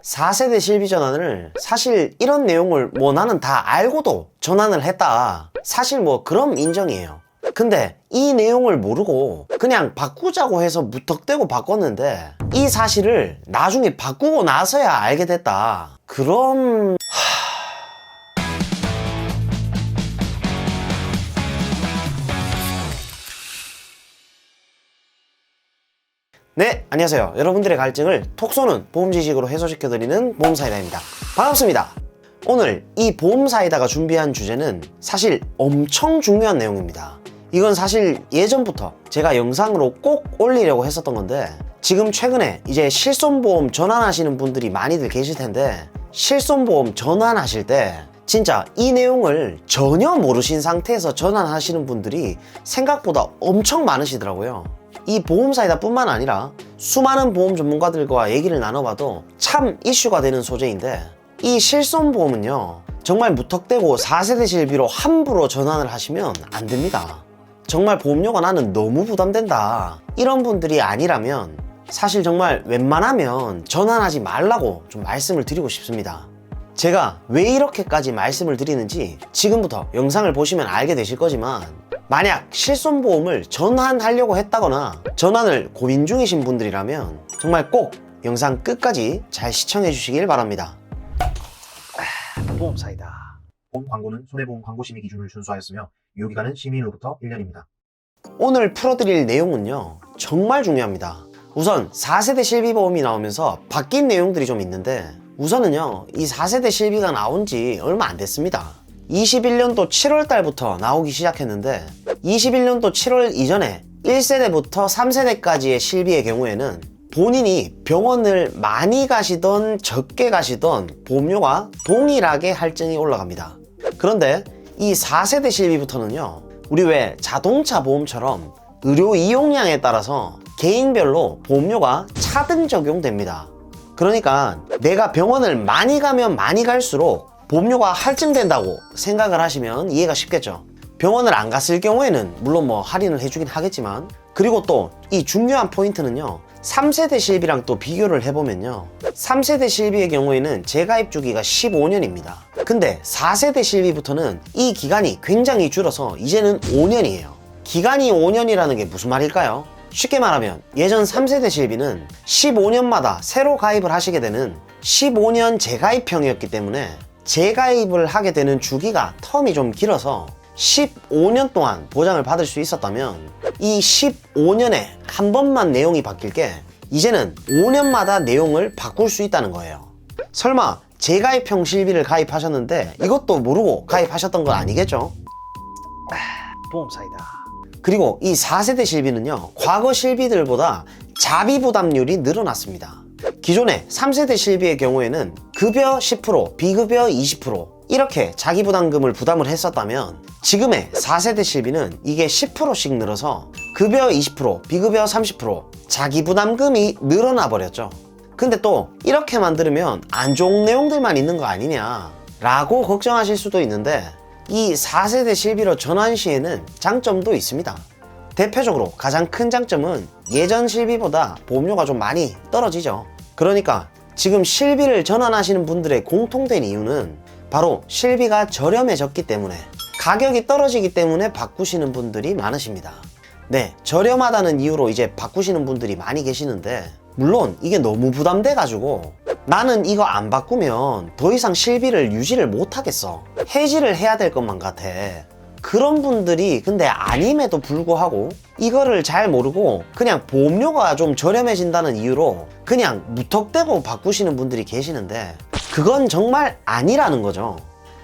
4세대 실비 전환을 사실 이런 내용을 뭐 나는 다 알고도 전환을 했다. 사실 뭐 그럼 인정이에요. 근데 이 내용을 모르고 그냥 바꾸자고 해서 무턱대고 바꿨는데 이 사실을 나중에 바꾸고 나서야 알게 됐다. 그럼... 네, 안녕하세요. 여러분들의 갈증을 톡 쏘는 보험 지식으로 해소시켜드리는 보험사이다입니다. 반갑습니다. 오늘 이 보험사이다가 준비한 주제는 사실 엄청 중요한 내용입니다. 이건 사실 예전부터 제가 영상으로 꼭 올리려고 했었던 건데, 지금 최근에 이제 실손보험 전환하시는 분들이 많이들 계실 텐데, 실손보험 전환하실 때 진짜 이 내용을 전혀 모르신 상태에서 전환하시는 분들이 생각보다 엄청 많으시더라고요. 이 보험사이다 뿐만 아니라 수많은 보험 전문가들과 얘기를 나눠봐도 참 이슈가 되는 소재인데, 이 실손보험은요 정말 무턱대고 4세대 실비로 함부로 전환을 하시면 안 됩니다. 정말 보험료가 나는 너무 부담된다, 이런 분들이 아니라면 사실 정말 웬만하면 전환하지 말라고 좀 말씀을 드리고 싶습니다. 제가 왜 이렇게까지 말씀을 드리는지 지금부터 영상을 보시면 알게 되실 거지만, 만약 실손보험을 전환하려고 했다거나 전환을 고민 중이신 분들이라면 정말 꼭 영상 끝까지 잘 시청해 주시길 바랍니다. 보험사이다. 보험 광고는 손해보험 광고심의 기준을 준수하였으며 유효기간은 심의일로부터 1년입니다. 오늘 풀어드릴 내용은요 정말 중요합니다. 우선 4세대 실비보험이 나오면서 바뀐 내용들이 좀 있는데, 우선은요 이 4세대 실비가 나온 지 얼마 안 됐습니다. 21년도 7월 달부터 나오기 시작했는데, 21년도 7월 이전에 1세대부터 3세대까지의 실비의 경우에는 본인이 병원을 많이 가시던 적게 가시던 보험료가 동일하게 할증이 올라갑니다. 그런데 이 4세대 실비부터는요, 우리 왜 자동차 보험처럼 의료 이용량에 따라서 개인별로 보험료가 차등 적용됩니다. 그러니까 내가 병원을 많이 가면 많이 갈수록 보험료가 할증된다고 생각을 하시면 이해가 쉽겠죠. 병원을 안 갔을 경우에는 물론 뭐 할인을 해주긴 하겠지만, 그리고 또 이 중요한 포인트는요 3세대 실비랑 또 비교를 해보면요, 3세대 실비의 경우에는 재가입 주기가 15년입니다. 근데 4세대 실비부터는 이 기간이 굉장히 줄어서 이제는 5년이에요. 기간이 5년이라는 게 무슨 말일까요? 쉽게 말하면 예전 3세대 실비는 15년마다 새로 가입을 하시게 되는 15년 재가입형이었기 때문에 재가입을 하게 되는 주기가 텀이 좀 길어서 15년 동안 보장을 받을 수 있었다면, 이 15년에 한 번만 내용이 바뀔 게 이제는 5년마다 내용을 바꿀 수 있다는 거예요. 설마 재가입형 실비를 가입하셨는데 이것도 모르고 가입하셨던 건 아니겠죠? 보험사이다. 그리고 이 4세대 실비는요 과거 실비들보다 자비 부담률이 늘어났습니다. 기존의 3세대 실비의 경우에는 급여 10%, 비급여 20% 이렇게 자기부담금을 부담을 했었다면, 지금의 4세대 실비는 이게 10%씩 늘어서 급여 20%, 비급여 30% 자기부담금이 늘어나 버렸죠. 근데 또 이렇게 만들면 안 좋은 내용들만 있는 거 아니냐 라고 걱정하실 수도 있는데, 이 4세대 실비로 전환 시에는 장점도 있습니다. 대표적으로 가장 큰 장점은 예전 실비보다 보험료가 좀 많이 떨어지죠. 그러니까 지금 실비를 전환하시는 분들의 공통된 이유는 바로 실비가 저렴해졌기 때문에, 가격이 떨어지기 때문에 바꾸시는 분들이 많으십니다. 네, 저렴하다는 이유로 이제 바꾸시는 분들이 많이 계시는데, 물론 이게 너무 부담돼 가지고 나는 이거 안 바꾸면 더 이상 실비를 유지를 못 하겠어, 해지를 해야 될 것만 같아, 그런 분들이 근데 아님에도 불구하고 이거를 잘 모르고 그냥 보험료가 좀 저렴해진다는 이유로 그냥 무턱대고 바꾸시는 분들이 계시는데, 그건 정말 아니라는 거죠.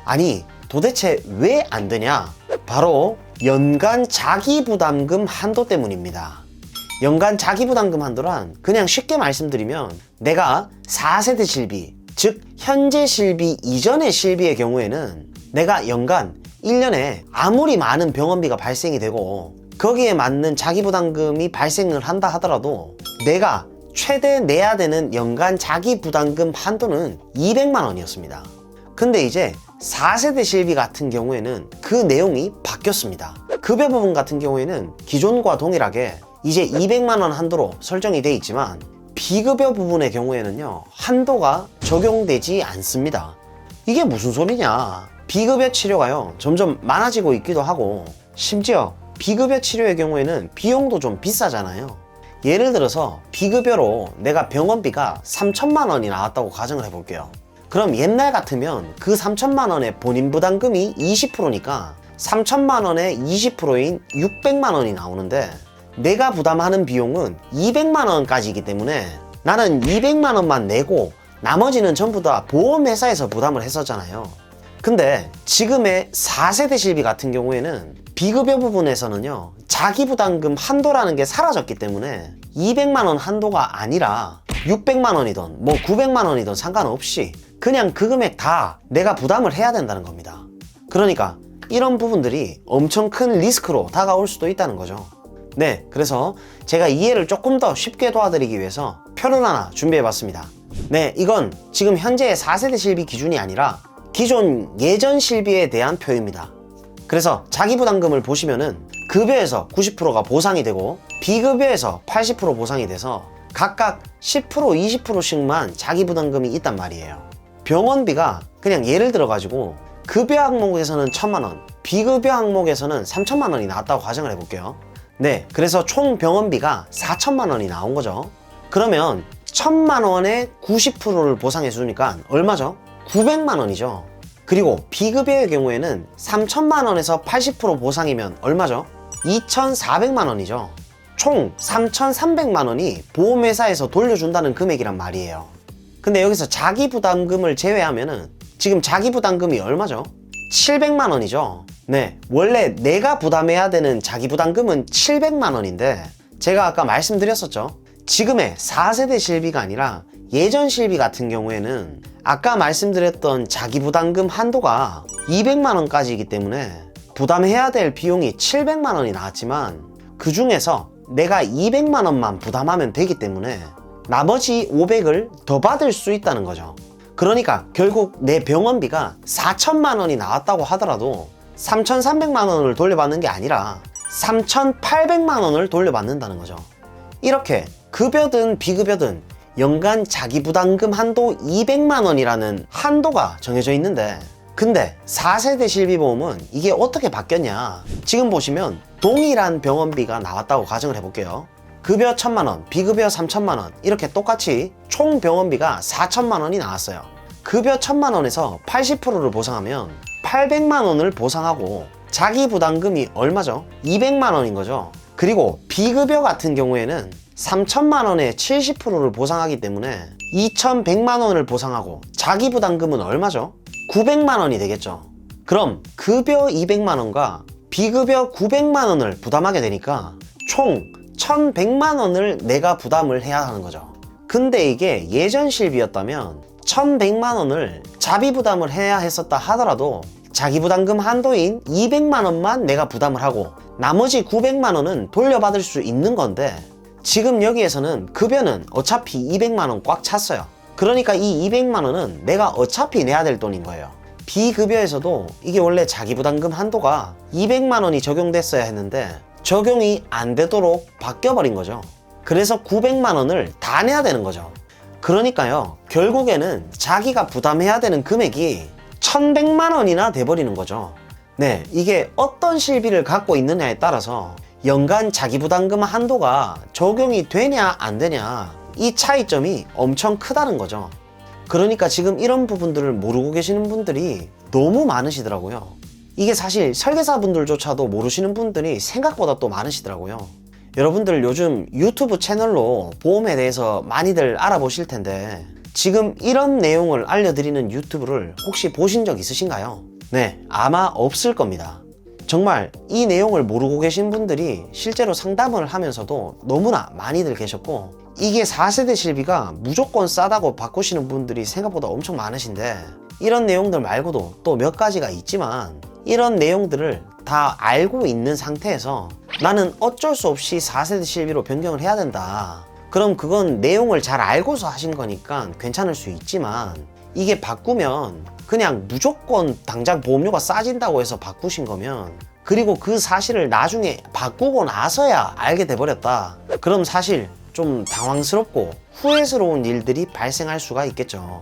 아니 도대체 왜 안 되냐? 바로 연간 자기부담금 한도 때문입니다. 연간 자기부담금 한도란 그냥 쉽게 말씀드리면, 내가 4세대 실비, 즉 현재 실비 이전의 실비의 경우에는 내가 연간 1년에 아무리 많은 병원비가 발생이 되고 거기에 맞는 자기부담금이 발생을 한다 하더라도 내가 최대 내야 되는 연간 자기부담금 한도는 200만 원이었습니다. 근데 이제 4세대 실비 같은 경우에는 그 내용이 바뀌었습니다. 급여 부분 같은 경우에는 기존과 동일하게 이제 200만 원 한도로 설정이 돼 있지만, 비급여 부분의 경우에는요 한도가 적용되지 않습니다. 이게 무슨 소리냐? 비급여 치료가요, 점점 많아지고 있기도 하고, 심지어 비급여 치료의 경우에는 비용도 좀 비싸잖아요. 예를 들어서 비급여로 내가 병원비가 3천만 원이 나왔다고 가정을 해볼게요. 그럼 옛날 같으면 그 3천만 원의 본인 부담금이 20%니까 3천만 원의 20%인 600만 원이 나오는데, 내가 부담하는 비용은 200만 원까지이기 때문에 나는 200만 원만 내고 나머지는 전부 다 보험회사에서 부담을 했었잖아요. 근데 지금의 4세대 실비 같은 경우에는 비급여 부분에서는요, 자기부담금 한도라는 게 사라졌기 때문에 200만 원 한도가 아니라 600만 원이든 뭐 900만 원이든 상관없이 그냥 그 금액 다 내가 부담을 해야 된다는 겁니다. 그러니까 이런 부분들이 엄청 큰 리스크로 다가올 수도 있다는 거죠. 네, 그래서 제가 이해를 조금 더 쉽게 도와드리기 위해서 표를 하나 준비해봤습니다. 네, 이건 지금 현재의 4세대 실비 기준이 아니라 기존 예전 실비에 대한 표입니다. 그래서 자기부담금을 보시면은 급여에서 90%가 보상이 되고 비급여에서 80% 보상이 돼서 각각 10%, 20%씩만 자기부담금이 있단 말이에요. 병원비가 그냥 예를 들어가지고 급여 항목에서는 1,000만 원, 비급여 항목에서는 3천만 원이 나왔다고 가정을 해볼게요. 네, 그래서 총 병원비가 4천만 원이 나온 거죠. 그러면 1,000만 원에 90%를 보상해 주니까 얼마죠? 900만 원이죠. 그리고 비급여의 경우에는 3천만 원에서 80% 보상이면 얼마죠? 2,400만 원이죠. 총 3,300만 원이 보험회사에서 돌려준다는 금액이란 말이에요. 근데 여기서 자기부담금을 제외하면은 지금 자기부담금이 얼마죠? 700만 원이죠. 네, 원래 내가 부담해야 되는 자기부담금은 700만 원인데 제가 아까 말씀드렸었죠. 지금의 4세대 실비가 아니라 예전 실비 같은 경우에는 아까 말씀드렸던 자기부담금 한도가 200만 원까지이기 때문에 부담해야 될 비용이 700만 원이 나왔지만 그 중에서 내가 200만 원만 부담하면 되기 때문에 나머지 500을 더 받을 수 있다는 거죠. 그러니까 결국 내 병원비가 4천만 원이 나왔다고 하더라도 3,300만 원을 돌려받는 게 아니라 3,800만 원을 돌려받는다는 거죠. 이렇게 급여든 비급여든 연간 자기부담금 한도 200만 원이라는 한도가 정해져 있는데, 근데 4세대 실비보험은 이게 어떻게 바뀌었냐? 지금 보시면 동일한 병원비가 나왔다고 가정을 해볼게요. 급여 1,000만 원, 비급여 3천만 원 이렇게 똑같이 총 병원비가 4천만 원이 나왔어요. 급여 1,000만 원에서 80%를 보상하면 800만 원을 보상하고 자기부담금이 얼마죠? 200만 원인 거죠. 그리고 비급여 같은 경우에는 3천만 원에 70%를 보상하기 때문에 2,100만 원을 보상하고 자기부담금은 얼마죠? 900만 원이 되겠죠. 그럼 급여 200만 원과 비급여 900만 원을 부담하게 되니까 총 1,100만 원을 내가 부담을 해야 하는 거죠. 근데 이게 예전 실비였다면 1,100만 원을 자비 부담을 해야 했었다 하더라도 자기부담금 한도인 200만 원만 내가 부담을 하고 나머지 900만 원은 돌려받을 수 있는 건데, 지금 여기에서는 급여는 어차피 200만 원 꽉 찼어요. 그러니까 이 200만 원은 내가 어차피 내야 될 돈인 거예요. 비급여에서도 이게 원래 자기부담금 한도가 200만 원이 적용됐어야 했는데 적용이 안 되도록 바뀌어버린 거죠. 그래서 900만 원을 다 내야 되는 거죠. 그러니까요, 결국에는 자기가 부담해야 되는 금액이 1,100만 원이나 돼버리는 거죠. 네, 이게 어떤 실비를 갖고 있느냐에 따라서 연간 자기부담금 한도가 적용이 되냐 안 되냐, 이 차이점이 엄청 크다는 거죠. 그러니까 지금 이런 부분들을 모르고 계시는 분들이 너무 많으시더라고요. 이게 사실 설계사분들조차도 모르시는 분들이 생각보다 또 많으시더라고요. 여러분들 요즘 유튜브 채널로 보험에 대해서 많이들 알아보실 텐데 지금 이런 내용을 알려드리는 유튜브를 혹시 보신 적 있으신가요? 네, 아마 없을 겁니다. 정말 이 내용을 모르고 계신 분들이 실제로 상담을 하면서도 너무나 많이들 계셨고, 이게 4세대 실비가 무조건 싸다고 바꾸시는 분들이 생각보다 엄청 많으신데, 이런 내용들 말고도 또 몇 가지가 있지만 이런 내용들을 다 알고 있는 상태에서 나는 어쩔 수 없이 4세대 실비로 변경을 해야 된다, 그럼 그건 내용을 잘 알고서 하신 거니까 괜찮을 수 있지만, 이게 바꾸면 그냥 무조건 당장 보험료가 싸진다고 해서 바꾸신 거면, 그리고 그 사실을 나중에 바꾸고 나서야 알게 돼버렸다, 그럼 사실 좀 당황스럽고 후회스러운 일들이 발생할 수가 있겠죠.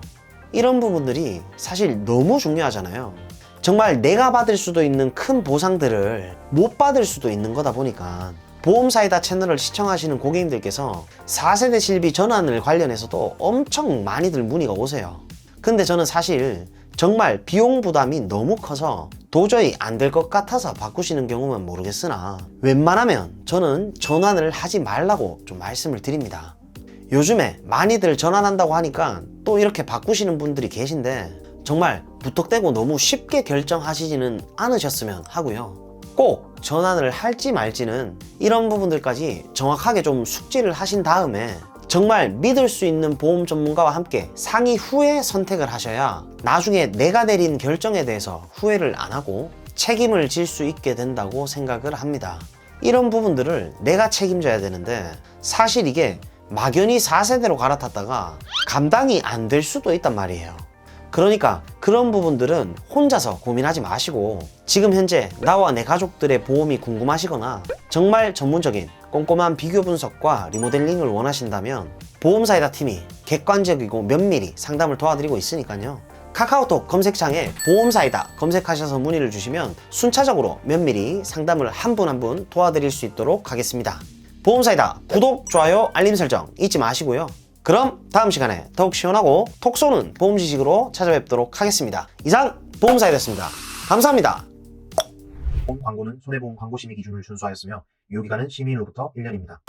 이런 부분들이 사실 너무 중요하잖아요. 정말 내가 받을 수도 있는 큰 보상들을 못 받을 수도 있는 거다 보니까 보험사이다 채널을 시청하시는 고객님들께서 4세대 실비 전환을 관련해서도 엄청 많이들 문의가 오세요. 근데 저는 사실 정말 비용 부담이 너무 커서 도저히 안 될 것 같아서 바꾸시는 경우는 모르겠으나 웬만하면 저는 전환을 하지 말라고 좀 말씀을 드립니다. 요즘에 많이들 전환한다고 하니까 또 이렇게 바꾸시는 분들이 계신데 정말 무턱대고 너무 쉽게 결정하시지는 않으셨으면 하고요. 꼭 전환을 할지 말지는 이런 부분들까지 정확하게 좀 숙지를 하신 다음에 정말 믿을 수 있는 보험 전문가와 함께 상의 후에 선택을 하셔야 나중에 내가 내린 결정에 대해서 후회를 안 하고 책임을 질 수 있게 된다고 생각을 합니다. 이런 부분들을 내가 책임져야 되는데 사실 이게 막연히 4세대로 갈아탔다가 감당이 안 될 수도 있단 말이에요. 그러니까 그런 부분들은 혼자서 고민하지 마시고 지금 현재 나와 내 가족들의 보험이 궁금하시거나 정말 전문적인 꼼꼼한 비교 분석과 리모델링을 원하신다면 보험사이다 팀이 객관적이고 면밀히 상담을 도와드리고 있으니까요. 카카오톡 검색창에 보험사이다 검색하셔서 문의를 주시면 순차적으로 면밀히 상담을 한 분 한 분 도와드릴 수 있도록 하겠습니다. 보험사이다 구독, 좋아요, 알림 설정 잊지 마시고요. 그럼 다음 시간에 더욱 시원하고 톡 쏘는 보험 지식으로 찾아뵙도록 하겠습니다. 이상 보험사이다였습니다. 감사합니다. 본 광고는 손해보험 광고심의 기준을 준수하였으며 유효기간은 심의일로부터 1년입니다.